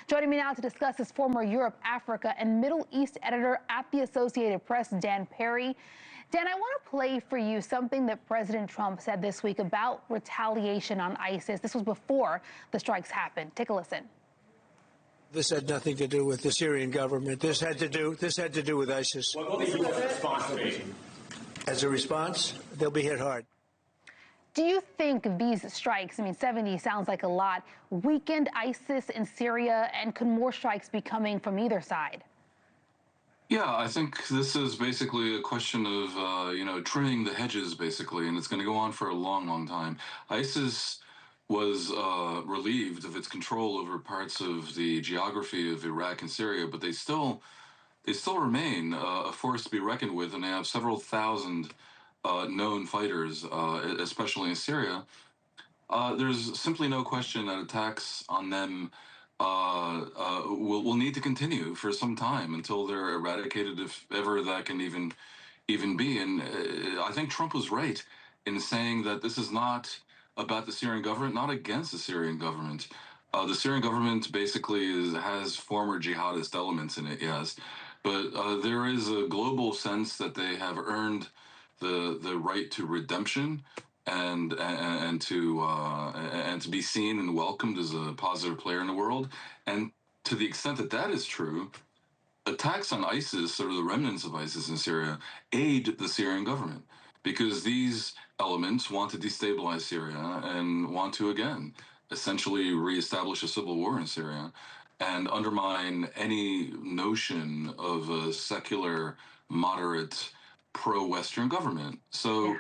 Joining me now to discuss is former Europe, Africa, and Middle East editor at the Associated Press, dperry. Dan, I want to play for you something that President Trump said this week about retaliation on ISIS. This was before the strikes happened. Take a listen. This had nothing to do with the Syrian government. This had to do with ISIS. What will the U.S. response be? As a response, they'll be hit hard. Do you think these strikes, 70 sounds like a lot, weakened ISIS in Syria, and could more strikes be coming from either side? Yeah, I think this is basically a question of, trimming the hedges, basically, and it's going to go on for a long, long time. ISIS was relieved of its control over parts of the geography of Iraq and Syria, but they still remain a force to be reckoned with, and they have several thousand known fighters, especially in Syria. There's simply no question that attacks on them will need to continue for some time until they're eradicated, if ever that can even be. And I think Trump was right in saying that this is not about the Syrian government, not against the Syrian government. The Syrian government basically has former jihadist elements in it, yes, but there is a global sense that they have earned the right to redemption and to be seen and welcomed as a positive player in the world. And to the extent that that is true, attacks on ISIS or the remnants of ISIS in Syria aid the Syrian government, because these elements want to destabilize Syria and want to, again, essentially reestablish a civil war in Syria and undermine any notion of a secular, moderate, pro-Western government. So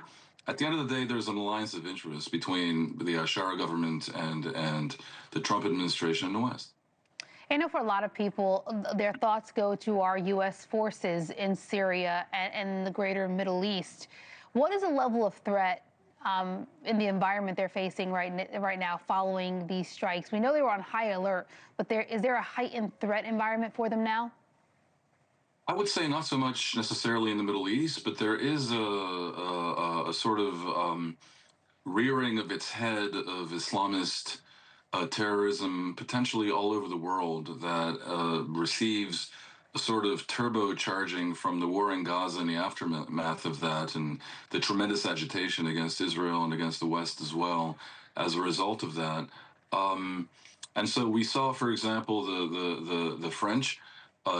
at the end of the day, there's an alliance of interest between the Ashara government and the Trump administration in the West. I know for a lot of people, their thoughts go to our U.S. forces in Syria and the greater Middle East. What is the level of threat in the environment they're facing right now following these strikes? We know they were on high alert, but is there a heightened threat environment for them now? I would say not so much necessarily in the Middle East, but there is a sort of rearing of its head of Islamist terrorism potentially all over the world that receives a sort of turbocharging from the war in Gaza and the aftermath of that, and the tremendous agitation against Israel and against the West as well as a result of that. And so we saw, for example, the French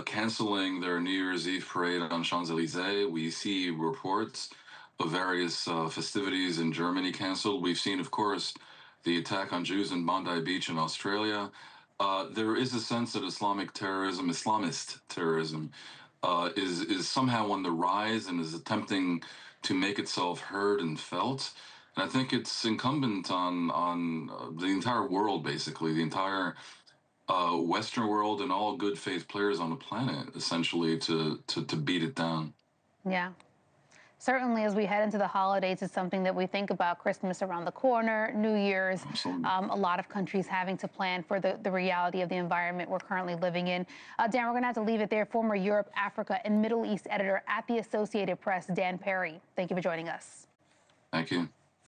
canceling their New Year's Eve parade on Champs-Élysées. We see reports of various festivities in Germany canceled. We've seen, of course, the attack on Jews in Bondi Beach in Australia. There is a sense that Islamic terrorism, Islamist terrorism, is somehow on the rise and is attempting to make itself heard and felt. And I think it's incumbent on the entire world, basically, the entire Western world and all good faith players on the planet, essentially, to beat it down. Yeah. Certainly, as we head into the holidays, it's something that we think about. Christmas around the corner, New Year's, a lot of countries having to plan for the reality of the environment we're currently living in. Dan, we're going to have to leave it there. Former Europe, Africa, and Middle East editor at the Associated Press, dperry. Thank you for joining us. Thank you.